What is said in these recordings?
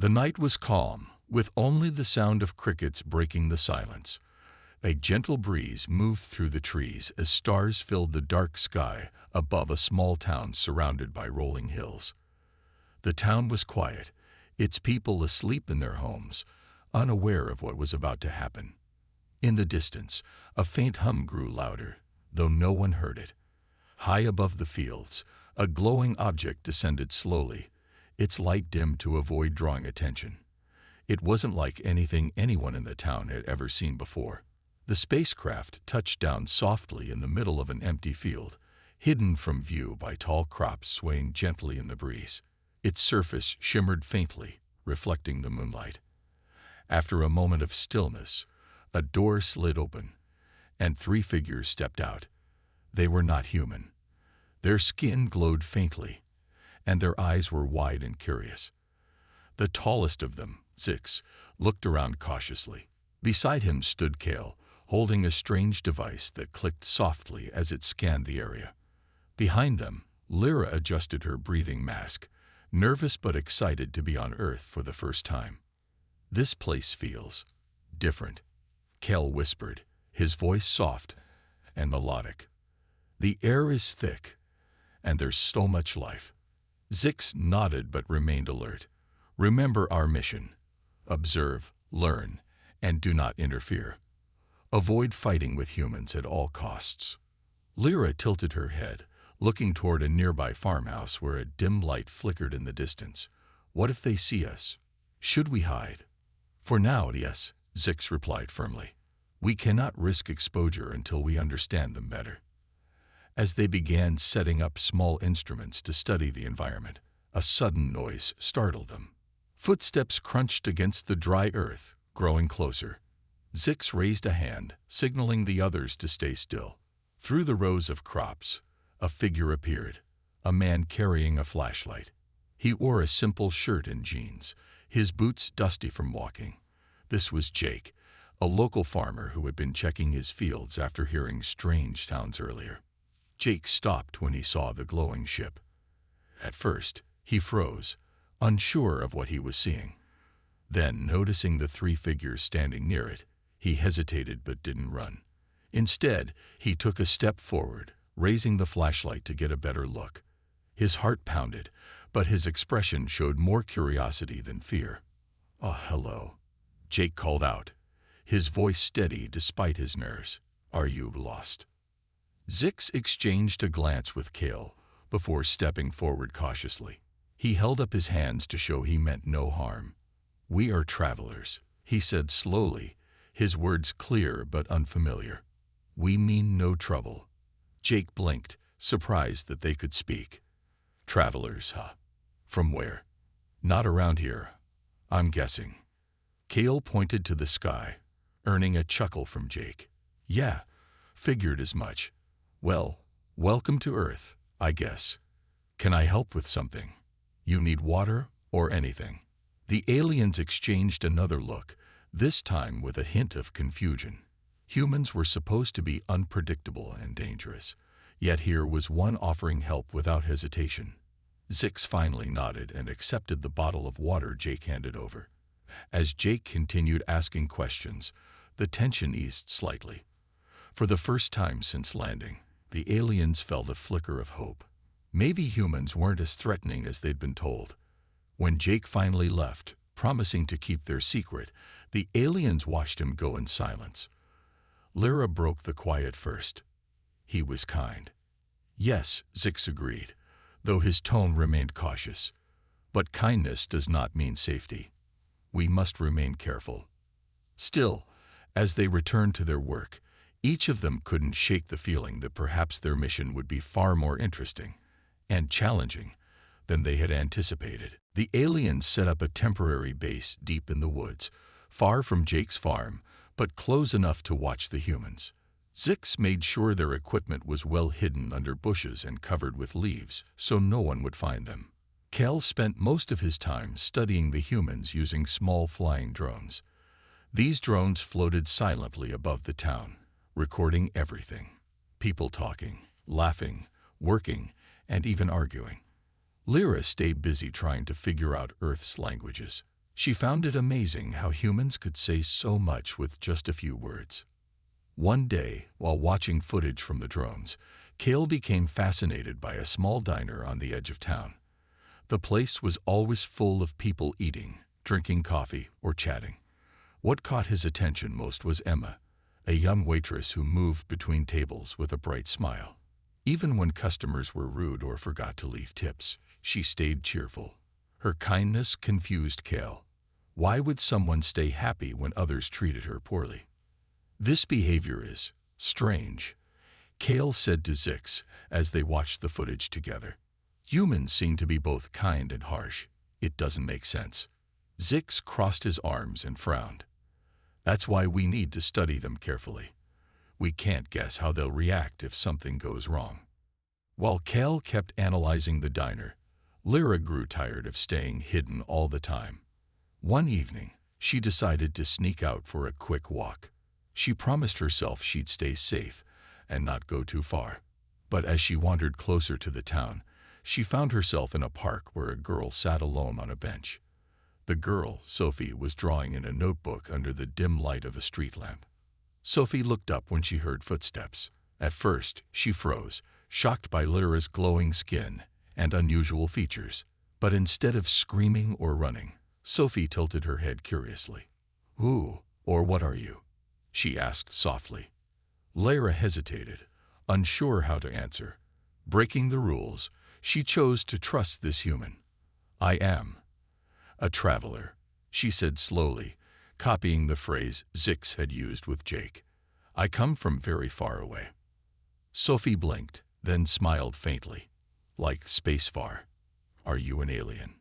The night was calm, with only the sound of crickets breaking the silence. A gentle breeze moved through the trees as stars filled the dark sky above a small town surrounded by rolling hills. The town was quiet, its people asleep in their homes, unaware of what was about to happen. In the distance, a faint hum grew louder, though no one heard it. High above the fields, a glowing object descended slowly, its light dimmed to avoid drawing attention. It wasn't like anything anyone in the town had ever seen before. The spacecraft touched down softly in the middle of an empty field, hidden from view by tall crops swaying gently in the breeze. Its surface shimmered faintly, reflecting the moonlight. After a moment of stillness, a door slid open, and 3 figures stepped out. They were not human. Their skin glowed faintly, and their eyes were wide and curious. The tallest of them, Zix, looked around cautiously. Beside him stood Kale, holding a strange device that clicked softly as it scanned the area. Behind them, Lyra adjusted her breathing mask, nervous but excited to be on Earth for the first time. "This place feels different," Kale whispered, his voice soft and melodic. "The air is thick, and there's so much life." Zix nodded but remained alert. "Remember our mission. Observe, learn, and do not interfere. Avoid fighting with humans at all costs." Lyra tilted her head, looking toward a nearby farmhouse where a dim light flickered in the distance. "What if they see us? Should we hide?" "For now, yes," Zix replied firmly. "We cannot risk exposure until we understand them better." As they began setting up small instruments to study the environment, a sudden noise startled them. Footsteps crunched against the dry earth, growing closer. Zix raised a hand, signaling the others to stay still. Through the rows of crops, a figure appeared, a man carrying a flashlight. He wore a simple shirt and jeans, his boots dusty from walking. This was Jake, a local farmer who had been checking his fields after hearing strange sounds earlier. Jake stopped when he saw the glowing ship. At first, he froze, unsure of what he was seeing. Then, noticing the 3 figures standing near it, he hesitated but didn't run. Instead, he took a step forward, raising the flashlight to get a better look. His heart pounded, but his expression showed more curiosity than fear. "Oh, hello," Jake called out, his voice steady despite his nerves. "Are you lost?" Zix exchanged a glance with Kale before stepping forward cautiously. He held up his hands to show he meant no harm. "We are travelers," he said slowly, his words clear but unfamiliar. "We mean no trouble." Jake blinked, surprised that they could speak. "Travelers, huh? From where?" "Not around here, I'm guessing." Kale pointed to the sky, earning a chuckle from Jake. "Yeah, figured as much. Well, welcome to Earth, I guess. Can I help with something? You need water or anything?" The aliens exchanged another look, this time with a hint of confusion. Humans were supposed to be unpredictable and dangerous, yet here was one offering help without hesitation. Zix finally nodded and accepted the bottle of water Jake handed over. As Jake continued asking questions, the tension eased slightly. For the first time since landing, the aliens felt a flicker of hope. Maybe humans weren't as threatening as they'd been told. When Jake finally left, promising to keep their secret, the aliens watched him go in silence. Lyra broke the quiet first. "He was kind." "Yes," Zix agreed, though his tone remained cautious. "But kindness does not mean safety. We must remain careful." Still, as they returned to their work, each of them couldn't shake the feeling that perhaps their mission would be far more interesting and challenging than they had anticipated. The aliens set up a temporary base deep in the woods, far from Jake's farm, but close enough to watch the humans. Zix made sure their equipment was well hidden under bushes and covered with leaves, so no one would find them. Kel spent most of his time studying the humans using small flying drones. These drones floated silently above the town, recording everything. People talking, laughing, working, and even arguing. Lyra stayed busy trying to figure out Earth's languages. She found it amazing how humans could say so much with just a few words. One day, while watching footage from the drones, Kale became fascinated by a small diner on the edge of town. The place was always full of people eating, drinking coffee, or chatting. What caught his attention most was Emma, a young waitress who moved between tables with a bright smile. Even when customers were rude or forgot to leave tips, she stayed cheerful. Her kindness confused Kale. Why would someone stay happy when others treated her poorly? This behavior is strange, Kale said to Zix as they watched the footage together. Humans seem to be both kind and harsh. It doesn't make sense. Zix crossed his arms and frowned. That's why we need to study them carefully. We can't guess how they'll react if something goes wrong. While Kale kept analyzing the diner, Lyra grew tired of staying hidden all the time. One evening, she decided to sneak out for a quick walk. She promised herself she'd stay safe and not go too far. But as she wandered closer to the town, she found herself in a park where a girl sat alone on a bench. The girl, Sophie, was drawing in a notebook under the dim light of a street lamp. Sophie looked up when she heard footsteps. At first, she froze, shocked by Lyra's glowing skin and unusual features. But instead of screaming or running, Sophie tilted her head curiously. "Who or what are you?" she asked softly. Lyra hesitated, unsure how to answer. Breaking the rules, she chose to trust this human. "I am a traveler," she said slowly, copying the phrase Zix had used with Jake. "I come from very far away." Sophie blinked, then smiled faintly. "Like space far. Are you an alien?"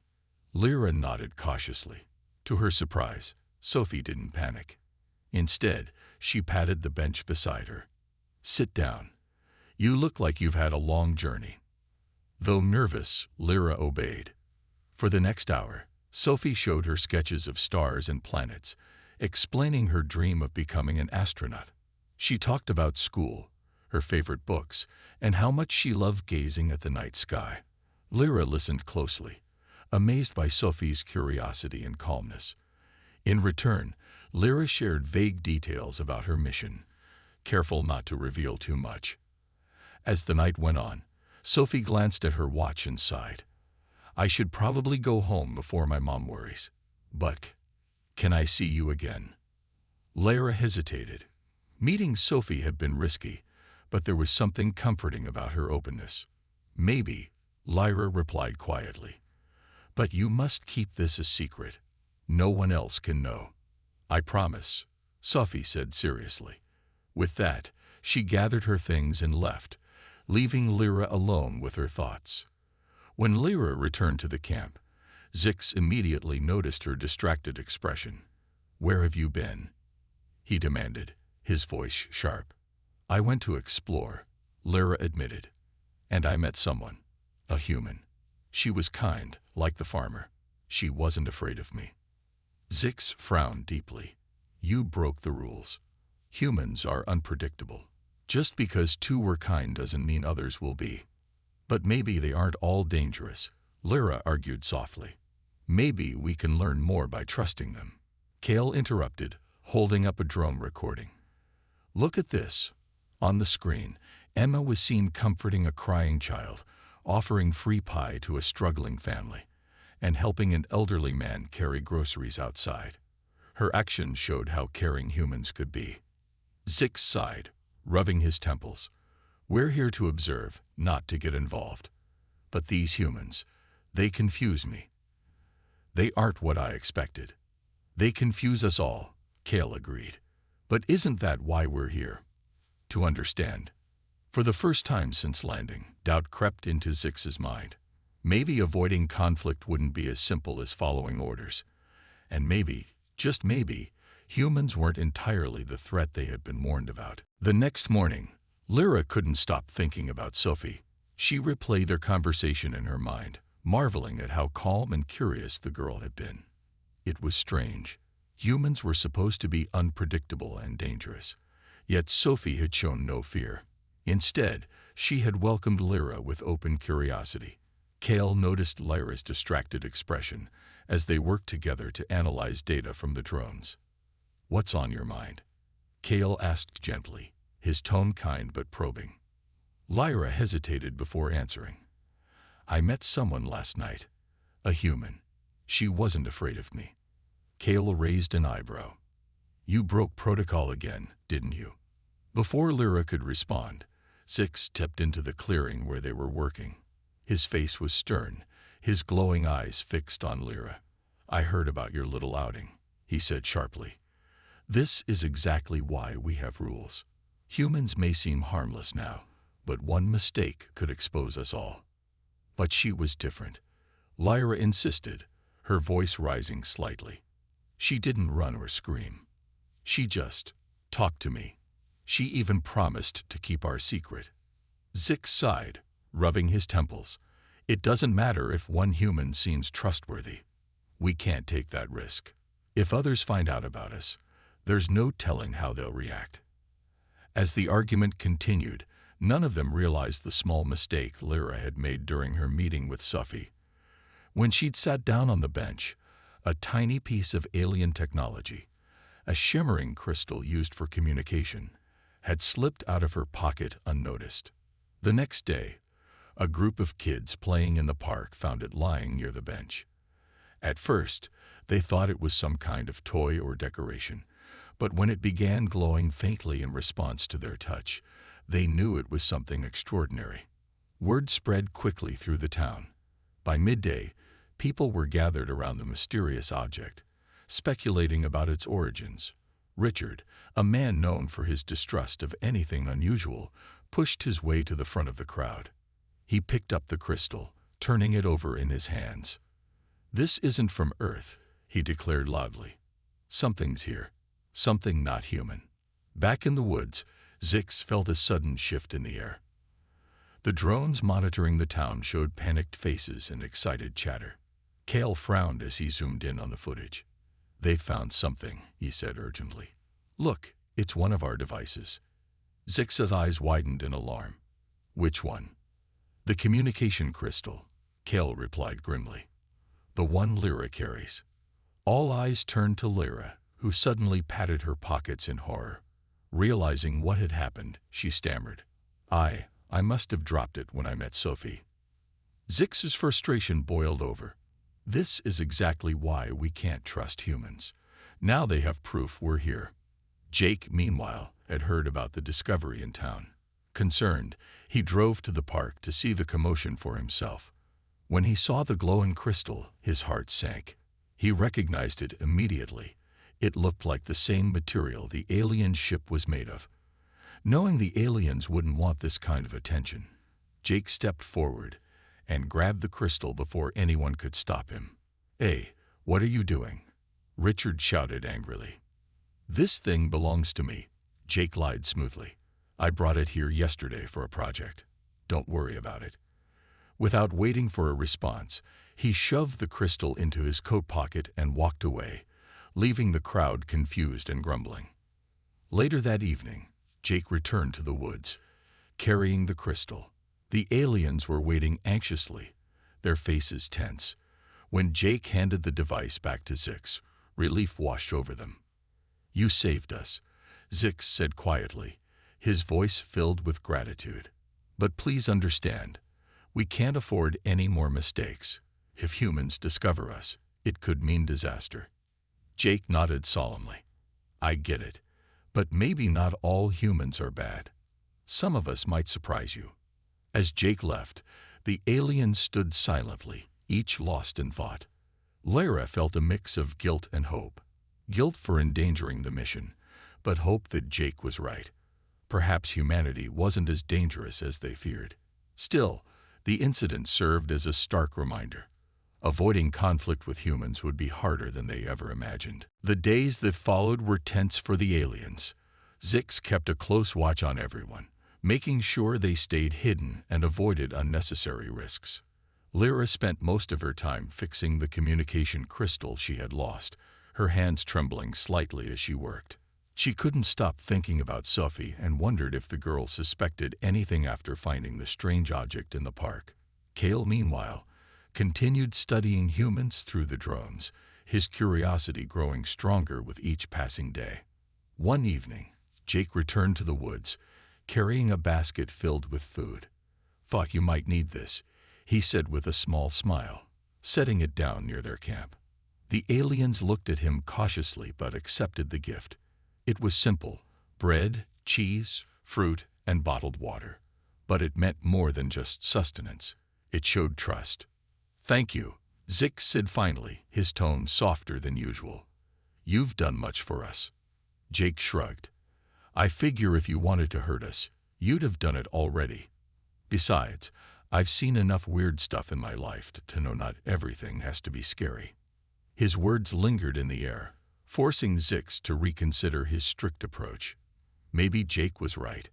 Lyra nodded cautiously. To her surprise, Sophie didn't panic. Instead, she patted the bench beside her. "Sit down. You look like you've had a long journey." Though nervous, Lyra obeyed. For the next hour, Sophie showed her sketches of stars and planets, explaining her dream of becoming an astronaut. She talked about school, her favorite books, and how much she loved gazing at the night sky. Lyra listened closely, amazed by Sophie's curiosity and calmness. In return, Lyra shared vague details about her mission, careful not to reveal too much. As the night went on, Sophie glanced at her watch and sighed. "I should probably go home before my mom worries. But can I see you again?" Lyra hesitated. Meeting Sophie had been risky, but there was something comforting about her openness. "Maybe," Lyra replied quietly. "But you must keep this a secret. No one else can know." "I promise," Sophie said seriously. With that, she gathered her things and left, leaving Lyra alone with her thoughts. When Lyra returned to the camp, Zix immediately noticed her distracted expression. "Where have you been?" he demanded, his voice sharp. "I went to explore," Lyra admitted. "And I met someone, a human. She was kind, like the farmer. She wasn't afraid of me." Zix frowned deeply. "You broke the rules. Humans are unpredictable. Just because two were kind doesn't mean others will be." "But maybe they aren't all dangerous," Lyra argued softly. "Maybe we can learn more by trusting them." Kale interrupted, holding up a drone recording. "Look at this." On the screen, Emma was seen comforting a crying child, offering free pie to a struggling family, and helping an elderly man carry groceries outside. Her actions showed how caring humans could be. Zix sighed, rubbing his temples. "We're here to observe, not to get involved. But these humans, they confuse me." "They aren't what I expected." "They confuse us all," Kale agreed. "But isn't that why we're here? To understand." For the first time since landing, doubt crept into Zix's mind. Maybe avoiding conflict wouldn't be as simple as following orders. And maybe, just maybe, humans weren't entirely the threat they had been warned about. The next morning, Lyra couldn't stop thinking about Sophie. She replayed their conversation in her mind, marveling at how calm and curious the girl had been. It was strange. Humans were supposed to be unpredictable and dangerous. Yet Sophie had shown no fear. Instead, she had welcomed Lyra with open curiosity. Kale noticed Lyra's distracted expression as they worked together to analyze data from the drones. "What's on your mind?" Kale asked gently, his tone kind but probing. Lyra hesitated before answering. "I met someone last night. A human. She wasn't afraid of me." Kale raised an eyebrow. "You broke protocol again, didn't you?" Before Lyra could respond, Six stepped into the clearing where they were working. His face was stern, his glowing eyes fixed on Lyra. "I heard about your little outing," he said sharply. "This is exactly why we have rules. Humans may seem harmless now, but one mistake could expose us all." But she was different. Lyra insisted, her voice rising slightly. "She didn't run or scream. She just talked to me. She even promised to keep our secret." Zix sighed, rubbing his temples. "It doesn't matter if one human seems trustworthy. We can't take that risk. If others find out about us, there's no telling how they'll react." As the argument continued, none of them realized the small mistake Lyra had made during her meeting with Suffy. When she'd sat down on the bench, a tiny piece of alien technology, a shimmering crystal used for communication, had slipped out of her pocket unnoticed. The next day, a group of kids playing in the park found it lying near the bench. At first, they thought it was some kind of toy or decoration, but when it began glowing faintly in response to their touch, they knew it was something extraordinary. Word spread quickly through the town. By midday, people were gathered around the mysterious object, speculating about its origins. Richard, a man known for his distrust of anything unusual, pushed his way to the front of the crowd. He picked up the crystal, turning it over in his hands. "This isn't from Earth," he declared loudly. "Something's here. Something not human." Back in the woods, Zix felt a sudden shift in the air. The drones monitoring the town showed panicked faces and excited chatter. Kale frowned as he zoomed in on the footage. "They've found something," he said urgently. "Look, it's one of our devices." Zix's eyes widened in alarm. "Which one?" "The communication crystal," Kale replied grimly. "The one Lyra carries." All eyes turned to Lyra, who suddenly patted her pockets in horror. Realizing what had happened, she stammered, I must have dropped it when I met Sophie." Zix's frustration boiled over. "This is exactly why we can't trust humans. Now they have proof we're here." Jake, meanwhile, had heard about the discovery in town. Concerned, he drove to the park to see the commotion for himself. When he saw the glowing crystal, his heart sank. He recognized it immediately. It looked like the same material the alien ship was made of. Knowing the aliens wouldn't want this kind of attention, Jake stepped forward and grabbed the crystal before anyone could stop him. "Hey, what are you doing?" Richard shouted angrily. "This thing belongs to me," Jake lied smoothly. "I brought it here yesterday for a project. Don't worry about it." Without waiting for a response, he shoved the crystal into his coat pocket and walked away, leaving the crowd confused and grumbling. Later that evening, Jake returned to the woods, carrying the crystal. The aliens were waiting anxiously, their faces tense. When Jake handed the device back to Zix, relief washed over them. "You saved us," Zix said quietly, his voice filled with gratitude. "But please understand, we can't afford any more mistakes. If humans discover us, it could mean disaster." Jake nodded solemnly. "I get it, but maybe not all humans are bad. Some of us might surprise you." As Jake left, the aliens stood silently, each lost in thought. Lyra felt a mix of guilt and hope. Guilt for endangering the mission, but hope that Jake was right. Perhaps humanity wasn't as dangerous as they feared. Still, the incident served as a stark reminder. Avoiding conflict with humans would be harder than they ever imagined. The days that followed were tense for the aliens. Zix kept a close watch on everyone, making sure they stayed hidden and avoided unnecessary risks. Lyra spent most of her time fixing the communication crystal she had lost, her hands trembling slightly as she worked. She couldn't stop thinking about Sophie and wondered if the girl suspected anything after finding the strange object in the park. Kale, meanwhile, continued studying humans through the drones, his curiosity growing stronger with each passing day. One evening, Jake returned to the woods, carrying a basket filled with food. "Thought you might need this," he said with a small smile, setting it down near their camp. The aliens looked at him cautiously but accepted the gift. It was simple: bread, cheese, fruit, and bottled water. But it meant more than just sustenance. It showed trust. "Thank you," Zix said finally, his tone softer than usual. "You've done much for us." Jake shrugged. "I figure if you wanted to hurt us, you'd have done it already. Besides, I've seen enough weird stuff in my life to know not everything has to be scary." His words lingered in the air, forcing Zix to reconsider his strict approach. Maybe Jake was right.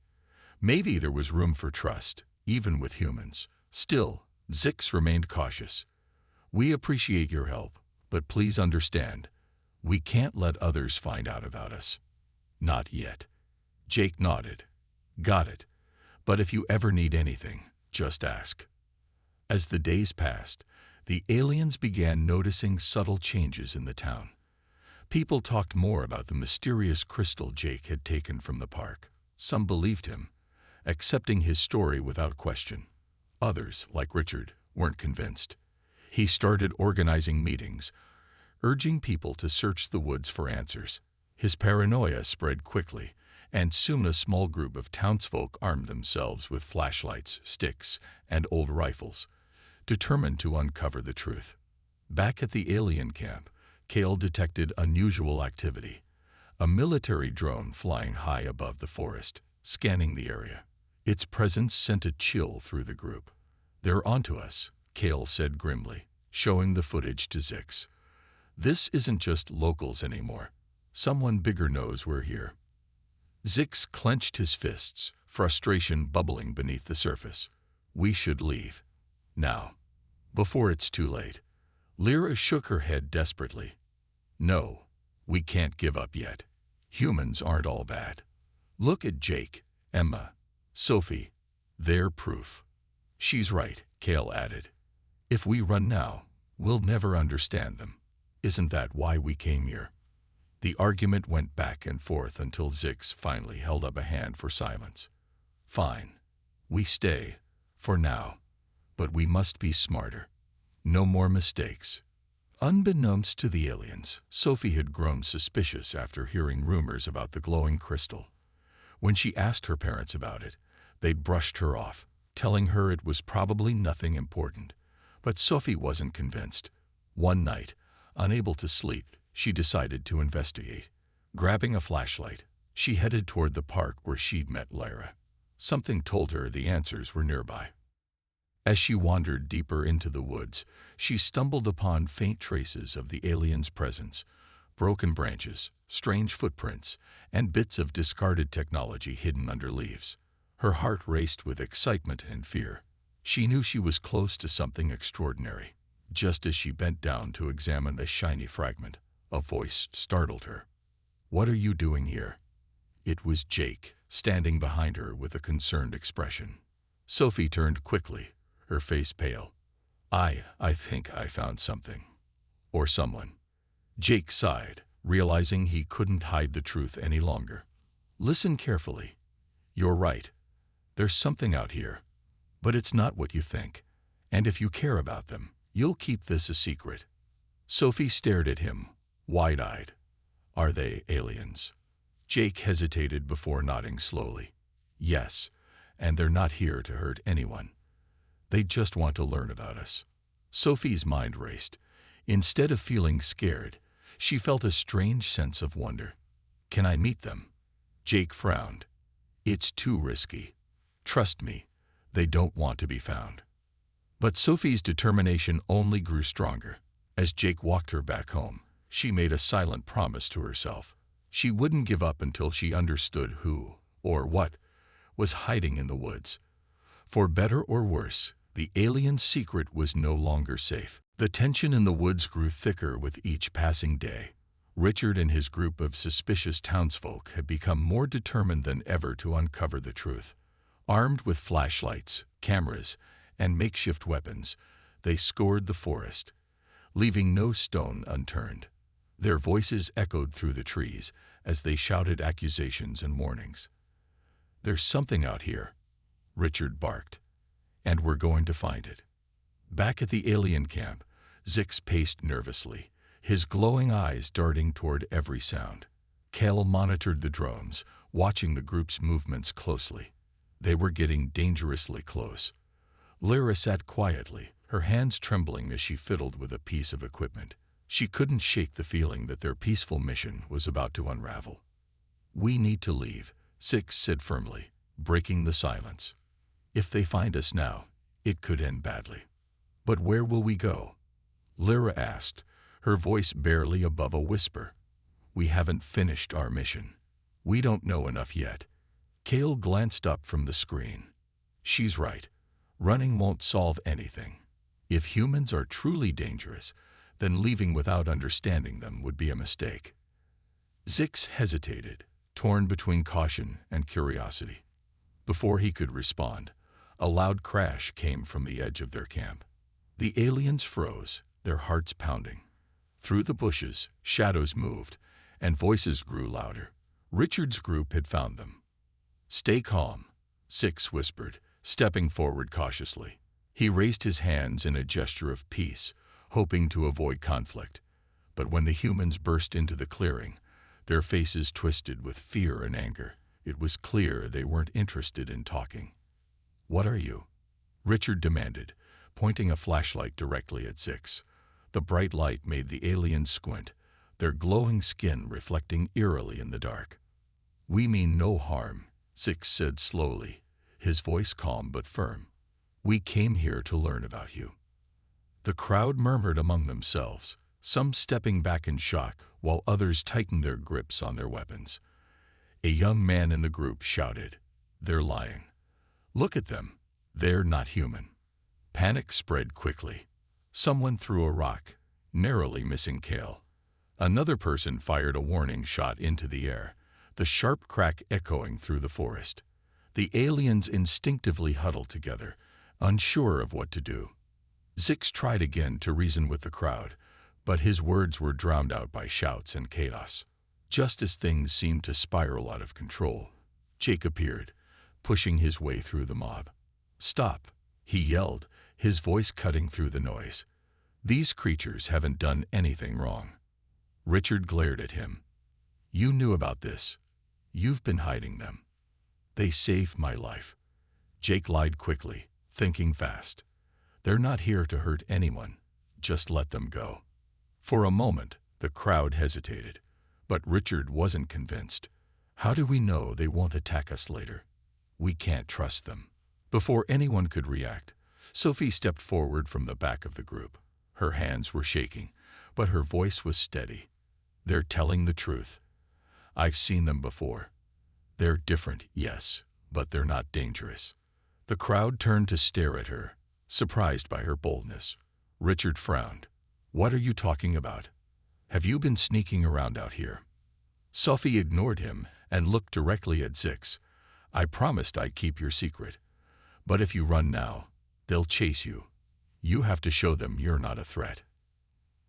Maybe there was room for trust, even with humans. Still, Zix remained cautious. "We appreciate your help, but please understand, we can't let others find out about us." "Not yet." Jake nodded. "Got it. But if you ever need anything, just ask." As the days passed, the aliens began noticing subtle changes in the town. People talked more about the mysterious crystal Jake had taken from the park. Some believed him, accepting his story without question. Others, like Richard, weren't convinced. He started organizing meetings, urging people to search the woods for answers. His paranoia spread quickly, and soon a small group of townsfolk armed themselves with flashlights, sticks, and old rifles, determined to uncover the truth. Back at the alien camp, Kale detected unusual activity. A military drone flying high above the forest, scanning the area. Its presence sent a chill through the group. "They're onto us," Kale said grimly, showing the footage to Zix. "This isn't just locals anymore. Someone bigger knows we're here." Zix clenched his fists, frustration bubbling beneath the surface. "We should leave. Now, before it's too late." Lyra shook her head desperately. "No, we can't give up yet. Humans aren't all bad. Look at Jake, Emma, Sophie. They're proof." "She's right," Kale added. "If we run now, we'll never understand them. Isn't that why we came here?" The argument went back and forth until Zix finally held up a hand for silence. "Fine. We stay, for now. But we must be smarter. No more mistakes." Unbeknownst to the aliens, Sophie had grown suspicious after hearing rumors about the glowing crystal. When she asked her parents about it, they'd brushed her off, telling her it was probably nothing important. But Sophie wasn't convinced. One night, unable to sleep, she decided to investigate. Grabbing a flashlight, she headed toward the park where she'd met Lyra. Something told her the answers were nearby. As she wandered deeper into the woods, she stumbled upon faint traces of the aliens' presence: broken branches, strange footprints, and bits of discarded technology hidden under leaves. Her heart raced with excitement and fear. She knew she was close to something extraordinary. Just as she bent down to examine a shiny fragment, a voice startled her. "What are you doing here?" It was Jake, standing behind her with a concerned expression. Sophie turned quickly, her face pale. I think I found something. Or someone." Jake sighed, realizing he couldn't hide the truth any longer. "Listen carefully. You're right. There's something out here. But it's not what you think. And if you care about them, you'll keep this a secret." Sophie stared at him, wide-eyed. "Are they aliens?" Jake hesitated before nodding slowly. "Yes, and they're not here to hurt anyone. They just want to learn about us." Sophie's mind raced. Instead of feeling scared, she felt a strange sense of wonder. "Can I meet them?" Jake frowned. "It's too risky. Trust me, they don't want to be found." But Sophie's determination only grew stronger. As Jake walked her back home, she made a silent promise to herself. She wouldn't give up until she understood who, or what, was hiding in the woods. For better or worse, the alien's secret was no longer safe. The tension in the woods grew thicker with each passing day. Richard and his group of suspicious townsfolk had become more determined than ever to uncover the truth. Armed with flashlights, cameras, and makeshift weapons, They scoured the forest, leaving no stone unturned. Their voices echoed through the trees as they shouted accusations and warnings. "There's something out here," Richard barked, "and we're going to find it." Back at the alien camp, Zix paced nervously, his glowing eyes darting toward every sound. Kale monitored the drones, watching the group's movements closely. They were getting dangerously close. Lyra sat quietly, her hands trembling as she fiddled with a piece of equipment. She couldn't shake the feeling that their peaceful mission was about to unravel. "We need to leave," Zix said firmly, breaking the silence. "If they find us now, it could end badly." "But where will we go?" Lyra asked, her voice barely above a whisper. "We haven't finished our mission. We don't know enough yet." Kale glanced up from the screen. "She's right. Running won't solve anything. If humans are truly dangerous, then leaving without understanding them would be a mistake." Zix hesitated, torn between caution and curiosity. Before he could respond, a loud crash came from the edge of their camp. The aliens froze, their hearts pounding. Through the bushes, shadows moved, and voices grew louder. Richard's group had found them. "Stay calm," Zix whispered, stepping forward cautiously. He raised his hands in a gesture of peace, hoping to avoid conflict. But when the humans burst into the clearing, their faces twisted with fear and anger. It was clear they weren't interested in talking. "What are you?" Richard demanded, pointing a flashlight directly at Zix. The bright light made the aliens squint, their glowing skin reflecting eerily in the dark. "We mean no harm," Zix said slowly, his voice calm but firm. "We came here to learn about you." The crowd murmured among themselves, some stepping back in shock while others tightened their grips on their weapons. A young man in the group shouted, "They're lying. Look at them. They're not human." Panic spread quickly. Someone threw a rock, narrowly missing Kale. Another person fired a warning shot into the air, the sharp crack echoing through the forest. The aliens instinctively huddled together, unsure of what to do. Zix tried again to reason with the crowd, but his words were drowned out by shouts and chaos. Just as things seemed to spiral out of control, Jake appeared, pushing his way through the mob. "Stop," he yelled, his voice cutting through the noise. "These creatures haven't done anything wrong." Richard glared at him. "You knew about this. You've been hiding them." "They saved my life." Jake lied quickly, thinking fast. "They're not here to hurt anyone. Just let them go." For a moment, the crowd hesitated, but Richard wasn't convinced. "How do we know they won't attack us later? We can't trust them." Before anyone could react, Sophie stepped forward from the back of the group. Her hands were shaking, but her voice was steady. "They're telling the truth. I've seen them before. They're different, yes, but they're not dangerous." The crowd turned to stare at her, surprised by her boldness. Richard frowned. "What are you talking about? Have you been sneaking around out here?" Sophie ignored him and looked directly at Zix. "I promised I'd keep your secret. But if you run now, they'll chase you. You have to show them you're not a threat."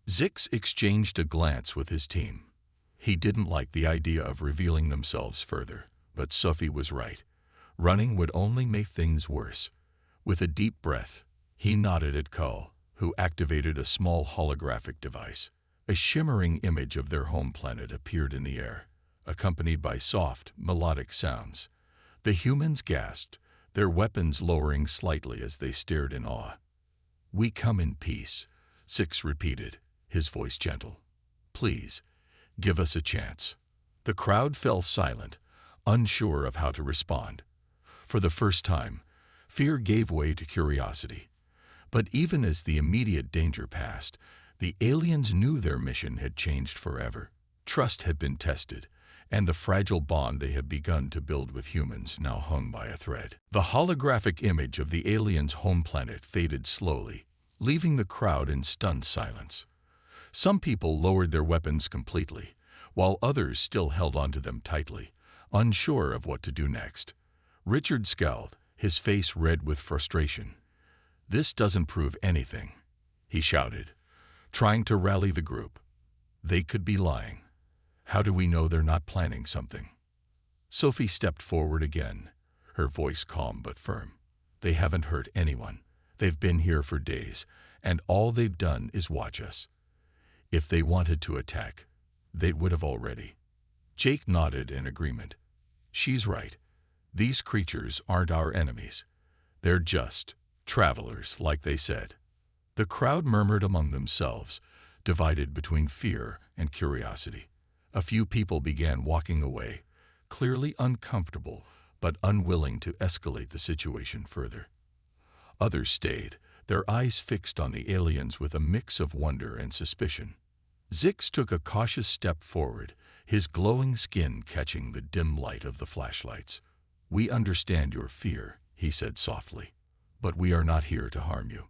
Zix exchanged a glance with his team. He didn't like the idea of revealing themselves further, but Sophie was right. Running would only make things worse. With a deep breath, he nodded at Cull, who activated a small holographic device. A shimmering image of their home planet appeared in the air, accompanied by soft, melodic sounds. The humans gasped, their weapons lowering slightly as they stared in awe. "We come in peace," Zix repeated, his voice gentle. "Please, give us a chance." The crowd fell silent, unsure of how to respond. For the first time, fear gave way to curiosity. But even as the immediate danger passed, the aliens knew their mission had changed forever. Trust had been tested, and the fragile bond they had begun to build with humans now hung by a thread. The holographic image of the aliens' home planet faded slowly, leaving the crowd in stunned silence. Some people lowered their weapons completely, while others still held onto them tightly, unsure of what to do next. Richard scowled, his face red with frustration. "This doesn't prove anything," he shouted, trying to rally the group. They could be lying. How do we know they're not planning something? Sophie stepped forward again, her voice calm but firm. They haven't hurt anyone. They've been here for days, and all they've done is watch us. If they wanted to attack, they would have already. Jake nodded in agreement. She's right. These creatures aren't our enemies. They're just travelers, like they said. The crowd murmured among themselves, divided between fear and curiosity. A few people began walking away, clearly uncomfortable but unwilling to escalate the situation further. Others stayed, their eyes fixed on the aliens with a mix of wonder and suspicion. Zix took a cautious step forward, his glowing skin catching the dim light of the flashlights. "We understand your fear," he said softly, "but we are not here to harm you.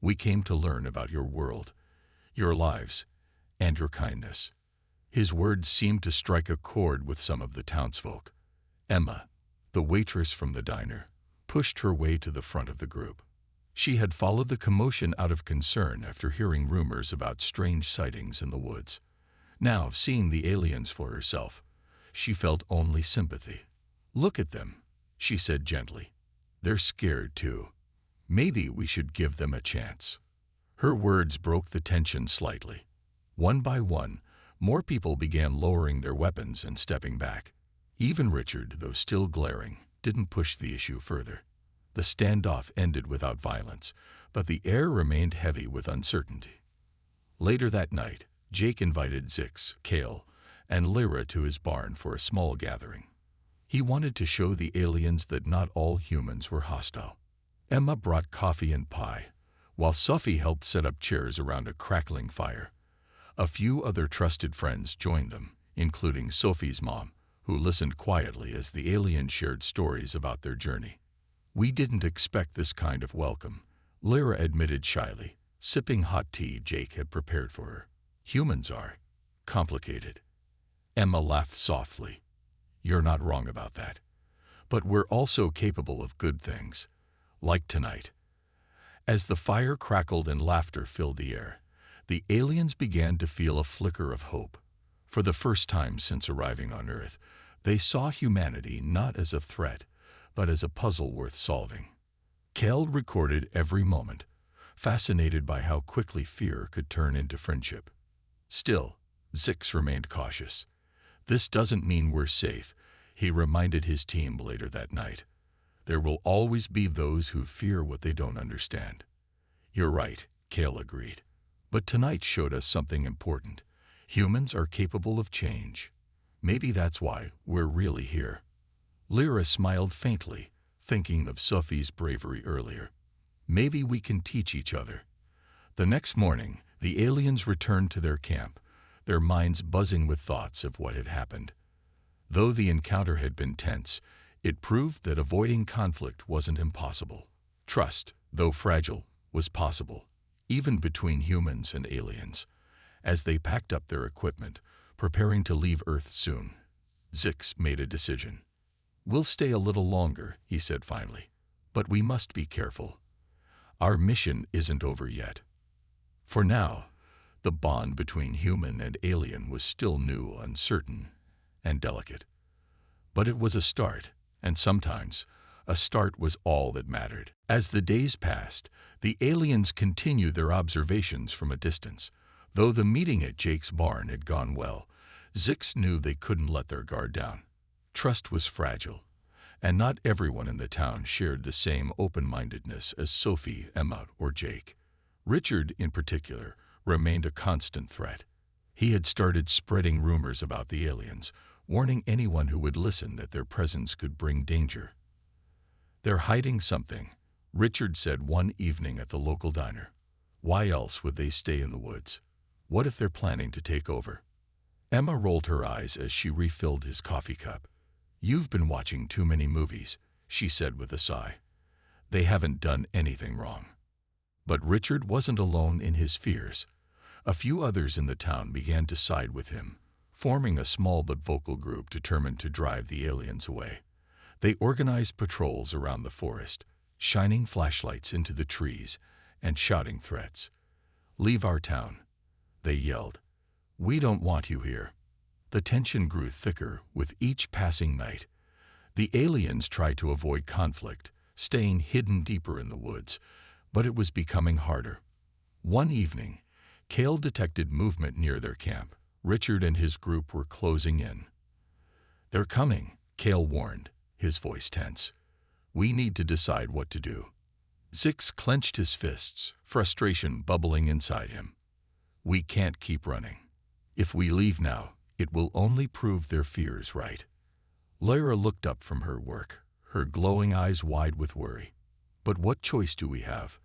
We came to learn about your world, your lives, and your kindness." His words seemed to strike a chord with some of the townsfolk. Emma, the waitress from the diner, pushed her way to the front of the group. She had followed the commotion out of concern after hearing rumors about strange sightings in the woods. Now, seeing the aliens for herself, she felt only sympathy. "Look at them," she said gently. "They're scared too. Maybe we should give them a chance." Her words broke the tension slightly. One by one, more people began lowering their weapons and stepping back. Even Richard, though still glaring, didn't push the issue further. The standoff ended without violence, but the air remained heavy with uncertainty. Later that night, Jake invited Zix, Kale, and Lyra to his barn for a small gathering. He wanted to show the aliens that not all humans were hostile. Emma brought coffee and pie, while Sophie helped set up chairs around a crackling fire. A few other trusted friends joined them, including Sophie's mom, who listened quietly as the aliens shared stories about their journey. "We didn't expect this kind of welcome," Lyra admitted shyly, sipping hot tea Jake had prepared for her. "Humans are complicated." Emma laughed softly. "You're not wrong about that. But we're also capable of good things, like tonight." As the fire crackled and laughter filled the air, the aliens began to feel a flicker of hope. For the first time since arriving on Earth, they saw humanity not as a threat, but as a puzzle worth solving. Kel recorded every moment, fascinated by how quickly fear could turn into friendship. Still, Zix remained cautious. "This doesn't mean we're safe," he reminded his team later that night. "There will always be those who fear what they don't understand." "You're right," Kale agreed. "But tonight showed us something important. Humans are capable of change. Maybe that's why we're really here." Lyra smiled faintly, thinking of Sophie's bravery earlier. "Maybe we can teach each other." The next morning, the aliens returned to their camp, their minds buzzing with thoughts of what had happened. Though the encounter had been tense, it proved that avoiding conflict wasn't impossible. Trust, though fragile, was possible, even between humans and aliens. As they packed up their equipment, preparing to leave Earth soon, Zix made a decision. "We'll stay a little longer," he said finally, "but we must be careful. Our mission isn't over yet." For now, the bond between human and alien was still new, uncertain, and delicate. But it was a start, and sometimes a start was all that mattered. As the days passed, the aliens continued their observations from a distance. Though the meeting at Jake's barn had gone well, Zix knew they couldn't let their guard down. Trust was fragile, and not everyone in the town shared the same open-mindedness as Sophie, Emma, or Jake. Richard, in particular, remained a constant threat. He had started spreading rumors about the aliens, warning anyone who would listen that their presence could bring danger. "They're hiding something," Richard said one evening at the local diner. "Why else would they stay in the woods? What if they're planning to take over?" Emma rolled her eyes as she refilled his coffee cup. "You've been watching too many movies," she said with a sigh. "They haven't done anything wrong." But Richard wasn't alone in his fears. A few others in the town began to side with him, forming a small but vocal group determined to drive the aliens away. They organized patrols around the forest, shining flashlights into the trees and shouting threats. "Leave our town," they yelled. "We don't want you here." The tension grew thicker with each passing night. The aliens tried to avoid conflict, staying hidden deeper in the woods, but it was becoming harder. One evening, Cale detected movement near their camp. Richard and his group were closing in. "They're coming," Cale warned, his voice tense. "We need to decide what to do." Zix clenched his fists, frustration bubbling inside him. "We can't keep running. If we leave now, it will only prove their fears right." Lyra looked up from her work, her glowing eyes wide with worry. "But what choice do we have?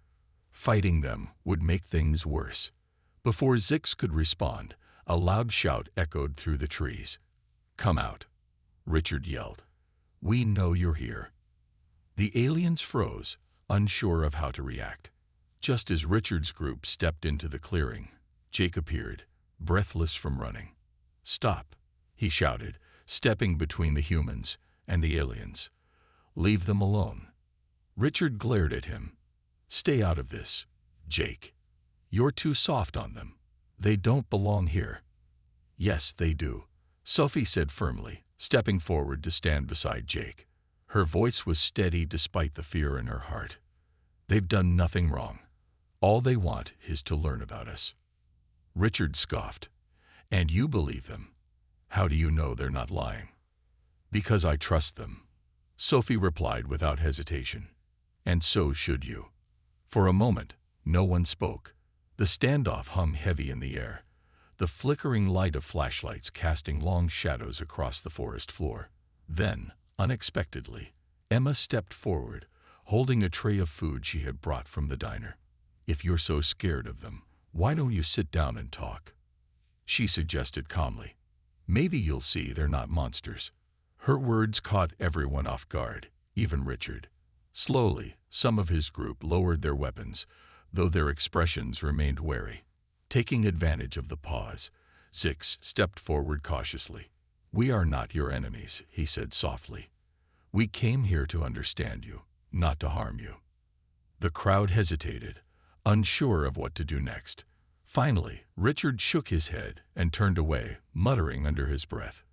Fighting them would make things worse." Before Zix could respond, a loud shout echoed through the trees. "Come out," Richard yelled. "We know you're here." The aliens froze, unsure of how to react. Just as Richard's group stepped into the clearing, Jake appeared, breathless from running. "Stop," he shouted, stepping between the humans and the aliens. "Leave them alone." Richard glared at him. "Stay out of this, Jake. You're too soft on them. They don't belong here." "Yes, they do," Sophie said firmly, stepping forward to stand beside Jake. Her voice was steady despite the fear in her heart. "They've done nothing wrong. All they want is to learn about us." Richard scoffed. "And you believe them? How do you know they're not lying?" "Because I trust them," Sophie replied without hesitation. "And so should you." For a moment, no one spoke. The standoff hung heavy in the air, the flickering light of flashlights casting long shadows across the forest floor. Then, unexpectedly, Emma stepped forward, holding a tray of food she had brought from the diner. "If you're so scared of them, why don't you sit down and talk?" she suggested calmly. "Maybe you'll see they're not monsters." Her words caught everyone off guard, even Richard. Slowly, some of his group lowered their weapons, though their expressions remained wary. Taking advantage of the pause, Zix stepped forward cautiously. "We are not your enemies," he said softly. "We came here to understand you, not to harm you." The crowd hesitated, unsure of what to do next. Finally, Richard shook his head and turned away, muttering under his breath.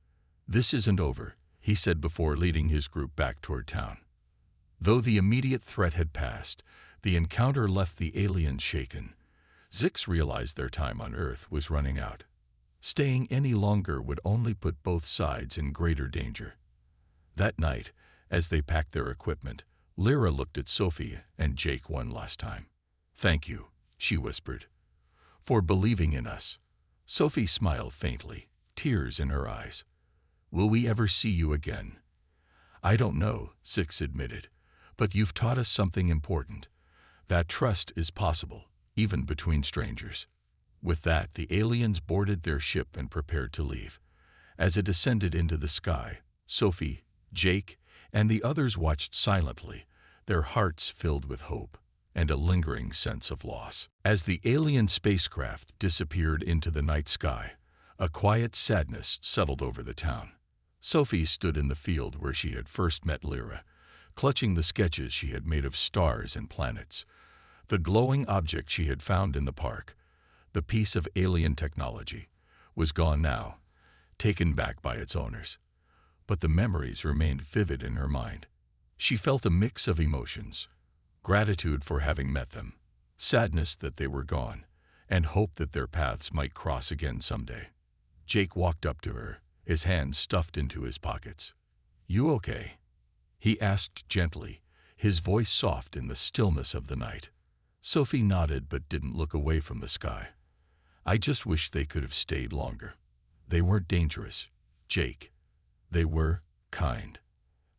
"This isn't over," he said before leading his group back toward town. Though the immediate threat had passed, the encounter left the aliens shaken. Zix realized their time on Earth was running out. Staying any longer would only put both sides in greater danger. That night, as they packed their equipment, Lyra looked at Sophie and Jake one last time. "Thank you," she whispered, "for believing in us." Sophie smiled faintly, tears in her eyes. "Will we ever see you again?" "I don't know," Zix admitted, "but you've taught us something important. That trust is possible, even between strangers." With that, the aliens boarded their ship and prepared to leave. As it ascended into the sky, Sophie, Jake, and the others watched silently, their hearts filled with hope and a lingering sense of loss. As the alien spacecraft disappeared into the night sky, a quiet sadness settled over the town. Sophie stood in the field where she had first met Lyra, clutching the sketches she had made of stars and planets. The glowing object she had found in the park, the piece of alien technology, was gone now, taken back by its owners. But the memories remained vivid in her mind. She felt a mix of emotions: gratitude for having met them, sadness that they were gone, and hope that their paths might cross again someday. Jake walked up to her, his hands stuffed into his pockets. "You okay?" he asked gently, his voice soft in the stillness of the night. Sophie nodded but didn't look away from the sky. "I just wish they could have stayed longer. They weren't dangerous, Jake. They were kind."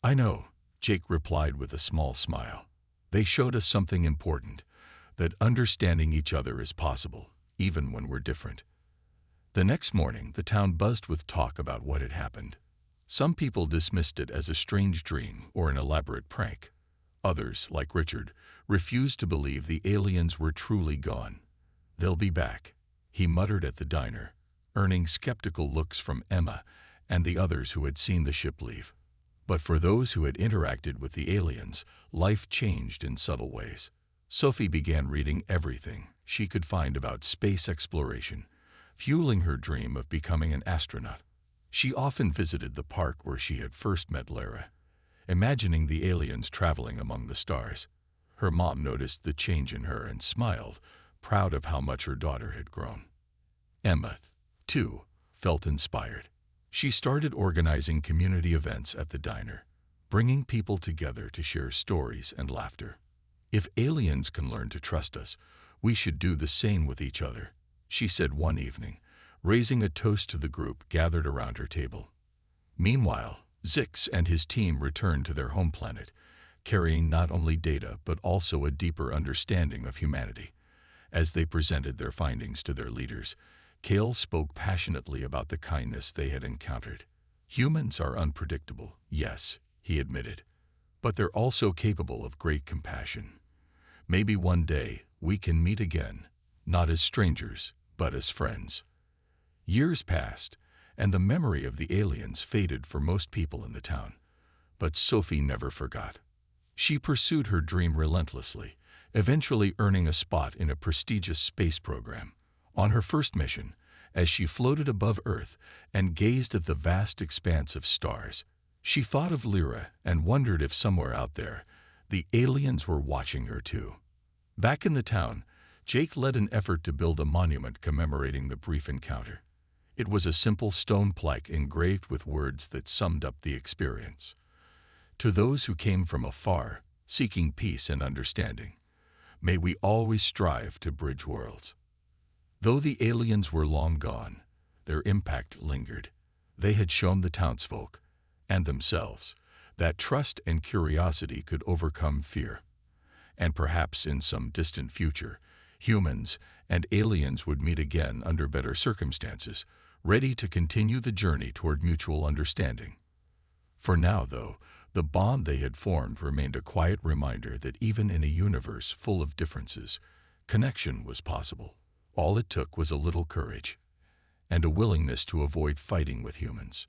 "I know," Jake replied with a small smile. "They showed us something important, that understanding each other is possible, even when we're different." The next morning, the town buzzed with talk about what had happened. Some people dismissed it as a strange dream or an elaborate prank. Others, like Richard, refused to believe the aliens were truly gone. "They'll be back," he muttered at the diner, earning skeptical looks from Emma and the others who had seen the ship leave. But for those who had interacted with the aliens, life changed in subtle ways. Sophie began reading everything. she could find about space exploration, fueling her dream of becoming an astronaut. She often visited the park where she had first met Lara, imagining the aliens traveling among the stars. Her mom noticed the change in her and smiled, proud of how much her daughter had grown. Emma, too, felt inspired. She started organizing community events at the diner, bringing people together to share stories and laughter. "If aliens can learn to trust us, we should do the same with each other," she said one evening, raising a toast to the group gathered around her table. Meanwhile, Zix and his team returned to their home planet, carrying not only data but also a deeper understanding of humanity. As they presented their findings to their leaders, Kale spoke passionately about the kindness they had encountered. "Humans are unpredictable, yes," he admitted, "but they're also capable of great compassion. Maybe one day we can meet again, not as strangers, but as friends." Years passed, and the memory of the aliens faded for most people in the town. But Sophie never forgot. She pursued her dream relentlessly, eventually earning a spot in a prestigious space program. On her first mission, as she floated above Earth and gazed at the vast expanse of stars, she thought of Lyra and wondered if somewhere out there, the aliens were watching her too. Back in the town, Jake led an effort to build a monument commemorating the brief encounter. It was a simple stone plaque engraved with words that summed up the experience. "To those who came from afar, seeking peace and understanding, may we always strive to bridge worlds." Though the aliens were long gone, their impact lingered. They had shown the townsfolk, and themselves, that trust and curiosity could overcome fear. And perhaps in some distant future, humans and aliens would meet again under better circumstances, ready to continue the journey toward mutual understanding. For now, though, the bond they had formed remained a quiet reminder that even in a universe full of differences, connection was possible. All it took was a little courage and a willingness to avoid fighting with humans.